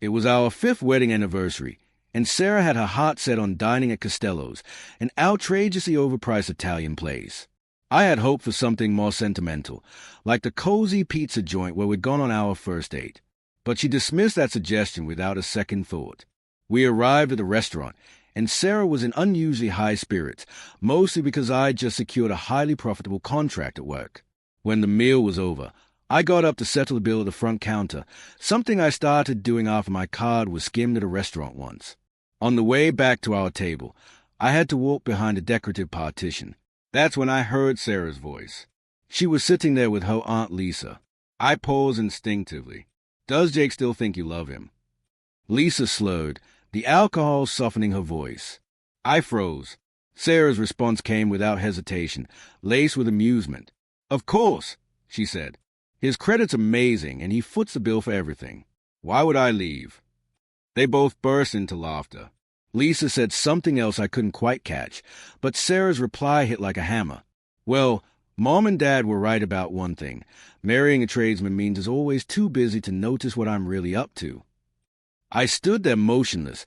It was our 5th wedding anniversary, and Sarah had her heart set on dining at Costello's, an outrageously overpriced Italian place. I had hoped for something more sentimental, like the cozy pizza joint where we'd gone on our first date. But she dismissed that suggestion without a second thought. We arrived at the restaurant, and Sarah was in unusually high spirits, mostly because I had just secured a highly profitable contract at work. When the meal was over, I got up to settle the bill at the front counter, something I started doing after my card was skimmed at a restaurant once. On the way back to our table, I had to walk behind a decorative partition. That's when I heard Sarah's voice. She was sitting there with her Aunt Lisa. I paused instinctively. Does Jake still think you love him? Lisa slurred, the alcohol softening her voice. I froze. Sarah's response came without hesitation, laced with amusement. Of course, she said. His credit's amazing, and he foots the bill for everything. Why would I leave? They both burst into laughter. Lisa said something else I couldn't quite catch, but Sarah's reply hit like a hammer. Well, Mom and Dad were right about one thing. Marrying a tradesman means he's always too busy to notice what I'm really up to. I stood there motionless,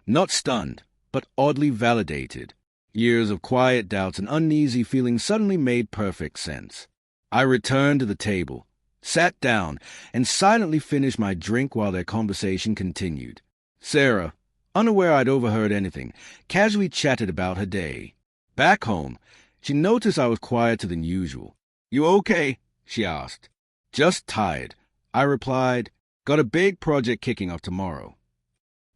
not stunned, but oddly validated. Years of quiet doubts and uneasy feelings suddenly made perfect sense. I returned to the table, sat down, and silently finished my drink while their conversation continued. Sarah, unaware I'd overheard anything, casually chatted about her day. Back home, she noticed I was quieter than usual. You okay? She asked. Just tired, I replied. Got a big project kicking off tomorrow.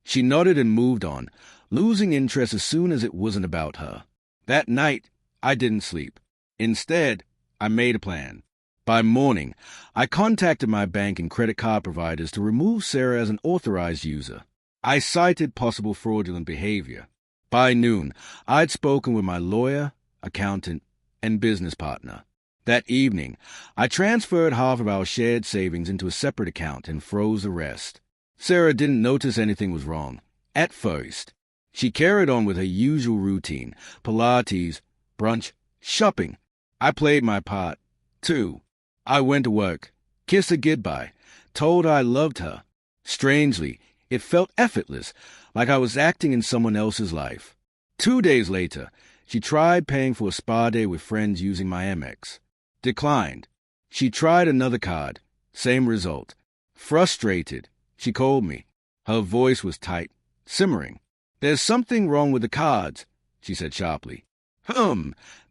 She nodded and moved on, losing interest as soon as it wasn't about her. That night, I didn't sleep. Instead, I made a plan. By morning, I contacted my bank and credit card providers to remove Sarah as an authorized user. I cited possible fraudulent behavior. By noon, I'd spoken with my lawyer, accountant, and business partner. That evening, I transferred half of our shared savings into a separate account and froze the rest. Sarah didn't notice anything was wrong. At first, she carried on with her usual routine, Pilates, brunch, shopping. I played my part, too. I went to work, kissed her goodbye, told her I loved her. Strangely, it felt effortless, like I was acting in someone else's life. 2 days later, she tried paying for a spa day with friends using my Amex. Declined. She tried another card. Same result. Frustrated, she called me. Her voice was tight, simmering. There's something wrong with the cards, she said sharply.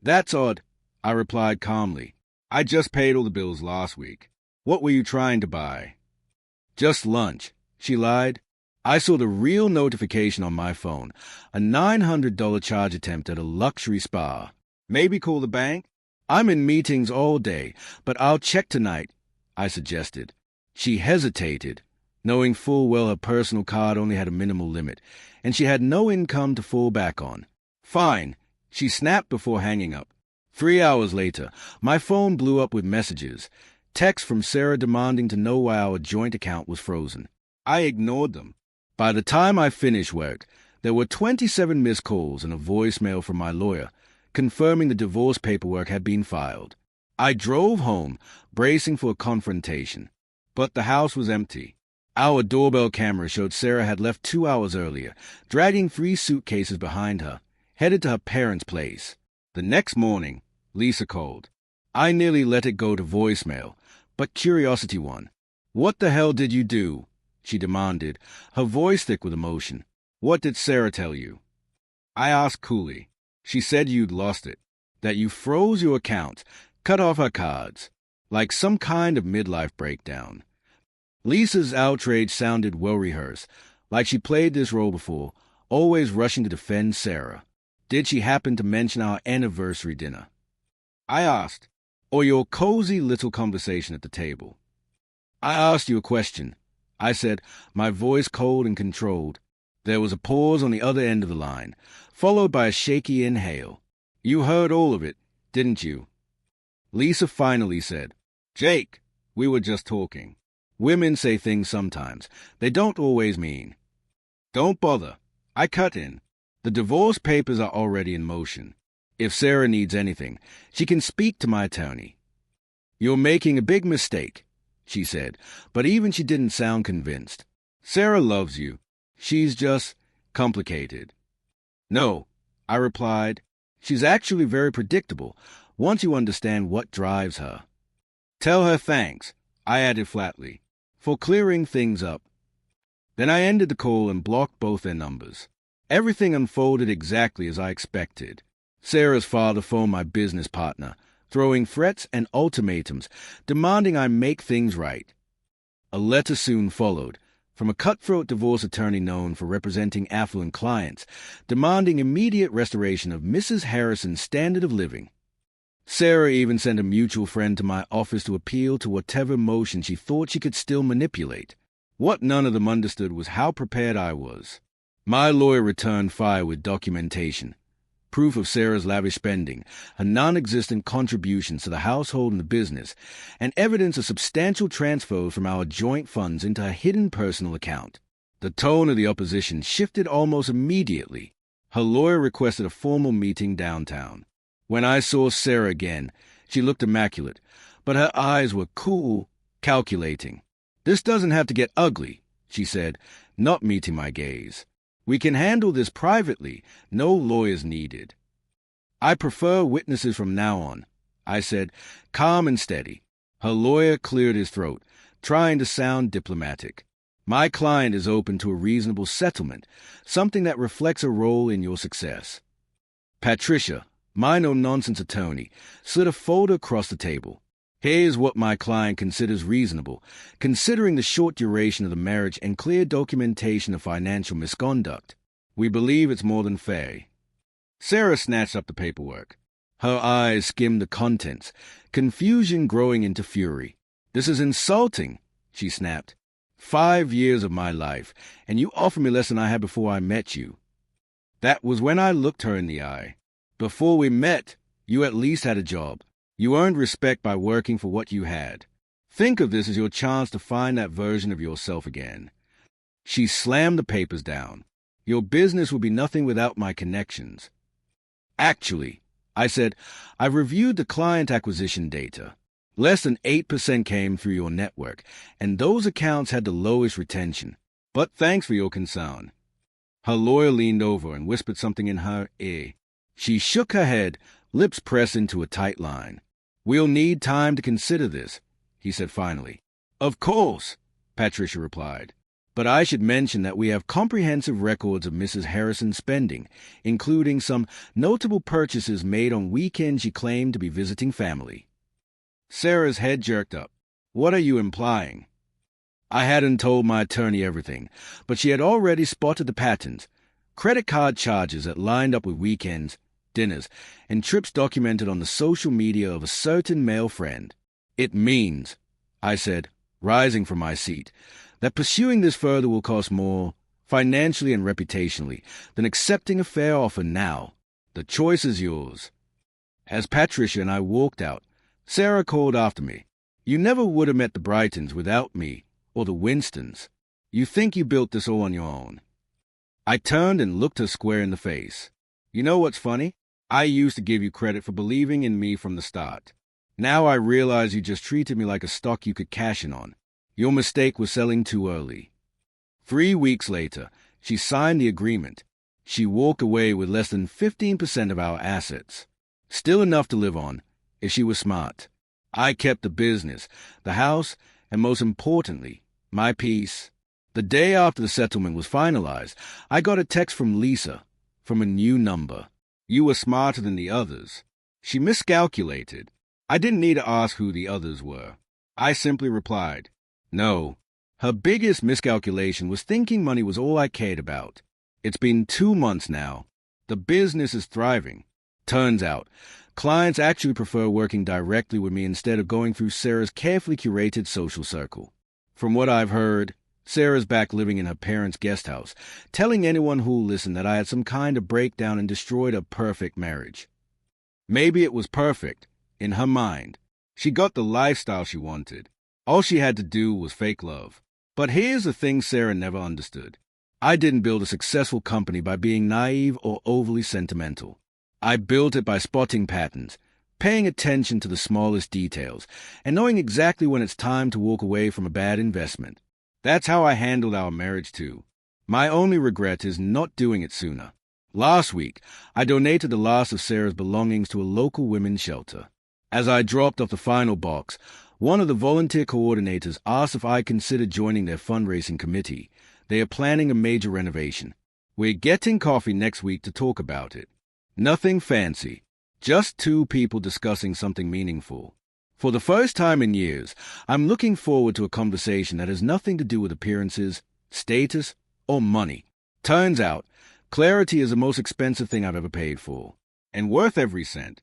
That's odd, I replied calmly. I just paid all the bills last week. What were you trying to buy? Just lunch, she lied. I saw the real notification on my phone, a $900 charge attempt at a luxury spa. Maybe call the bank? I'm in meetings all day, but I'll check tonight, I suggested. She hesitated, knowing full well her personal card only had a minimal limit, and she had no income to fall back on. Fine, she snapped before hanging up. 3 hours later, my phone blew up with messages, texts from Sarah demanding to know why our joint account was frozen. I ignored them. By the time I finished work, there were 27 missed calls and a voicemail from my lawyer, confirming the divorce paperwork had been filed. I drove home, bracing for a confrontation. But the house was empty. Our doorbell camera showed Sarah had left 2 hours earlier, dragging 3 suitcases behind her, headed to her parents' place. The next morning, Lisa called. I nearly let it go to voicemail, but curiosity won. What the hell did you do? She demanded, her voice thick with emotion. What did Sarah tell you? I asked coolly. She said you'd lost it, that you froze your account, cut off her cards, like some kind of midlife breakdown. Lisa's outrage sounded well-rehearsed, like she played this role before, always rushing to defend Sarah. Did she happen to mention our anniversary dinner? I asked, or your cozy little conversation at the table. I asked you a question, I said, my voice cold and controlled. There was a pause on the other end of the line, followed by a shaky inhale. You heard all of it, didn't you? Lisa finally said, Jake, we were just talking. Women say things sometimes. They don't always mean. Don't bother. I cut in. The divorce papers are already in motion. If Sarah needs anything, she can speak to my attorney. You're making a big mistake, she said, but even she didn't sound convinced. Sarah loves you. She's just complicated. No, I replied. She's actually very predictable once you understand what drives her. Tell her thanks, I added flatly, for clearing things up. Then I ended the call and blocked both their numbers. Everything unfolded exactly as I expected. Sarah's father phoned my business partner, throwing threats and ultimatums, demanding I make things right. A letter soon followed, from a cutthroat divorce attorney known for representing affluent clients, demanding immediate restoration of Mrs. Harrison's standard of living. Sarah even sent a mutual friend to my office to appeal to whatever emotion she thought she could still manipulate. What none of them understood was how prepared I was. My lawyer returned fire with documentation, proof of Sarah's lavish spending, her non-existent contributions to the household and the business, and evidence of substantial transfers from our joint funds into her hidden personal account. The tone of the opposition shifted almost immediately. Her lawyer requested a formal meeting downtown. When I saw Sarah again, she looked immaculate, but her eyes were cool, calculating. "This doesn't have to get ugly," she said, not meeting my gaze. "We can handle this privately. No lawyers needed." "I prefer witnesses from now on," I said, calm and steady. Her lawyer cleared his throat, trying to sound diplomatic. "My client is open to a reasonable settlement, something that reflects a role in your success." Patricia, my no-nonsense attorney, slid a folder across the table. "Here's what my client considers reasonable, considering the short duration of the marriage and clear documentation of financial misconduct. We believe it's more than fair." Sarah snatched up the paperwork. Her eyes skimmed the contents, confusion growing into fury. "This is insulting," she snapped. 5 years of my life, and you offer me less than I had before I met you." That was when I looked her in the eye. "Before we met, you at least had a job. You earned respect by working for what you had. Think of this as your chance to find that version of yourself again." She slammed the papers down. "Your business would be nothing without my connections." "Actually," I said, "I've reviewed the client acquisition data. Less than 8% came through your network, and those accounts had the lowest retention. But thanks for your concern." Her lawyer leaned over and whispered something in her ear. She shook her head, lips pressed into a tight line. "We'll need time to consider this," he said finally. "Of course," Patricia replied. "But I should mention that we have comprehensive records of Mrs. Harrison's spending, including some notable purchases made on weekends she claimed to be visiting family." Sarah's head jerked up. "What are you implying?" I hadn't told my attorney everything, but she had already spotted the patterns. Credit card charges that lined up with weekends, dinners, and trips documented on the social media of a certain male friend. "It means," I said, rising from my seat, "that pursuing this further will cost more, financially and reputationally, than accepting a fair offer now. The choice is yours." As Patricia and I walked out, Sarah called after me. "You never would have met the Brightons without me, or the Winstons. You think you built this all on your own." I turned and looked her square in the face. "You know what's funny? I used to give you credit for believing in me from the start. Now I realize you just treated me like a stock you could cash in on. Your mistake was selling too early." 3 weeks later, she signed the agreement. She walked away with less than 15% of our assets. Still enough to live on, if she was smart. I kept the business, the house, and most importantly, my peace. The day after the settlement was finalized, I got a text from Lisa, from a new number. "You were smarter than the others." She miscalculated. I didn't need to ask who the others were. I simply replied, "No." Her biggest miscalculation was thinking money was all I cared about. It's been 2 months now. The business is thriving. Turns out, clients actually prefer working directly with me instead of going through Sarah's carefully curated social circle. From what I've heard, Sarah's back living in her parents' guest house, telling anyone who'll listen that I had some kind of breakdown and destroyed a perfect marriage. Maybe it was perfect, in her mind. She got the lifestyle she wanted. All she had to do was fake love. But here's the thing Sarah never understood. I didn't build a successful company by being naive or overly sentimental. I built it by spotting patterns, paying attention to the smallest details, and knowing exactly when it's time to walk away from a bad investment. That's how I handled our marriage too. My only regret is not doing it sooner. Last week, I donated the last of Sarah's belongings to a local women's shelter. As I dropped off the final box, one of the volunteer coordinators asked if I considered joining their fundraising committee. They are planning a major renovation. We're getting coffee next week to talk about it. Nothing fancy, just two people discussing something meaningful. For the first time in years, I'm looking forward to a conversation that has nothing to do with appearances, status, or money. Turns out, clarity is the most expensive thing I've ever paid for, and worth every cent.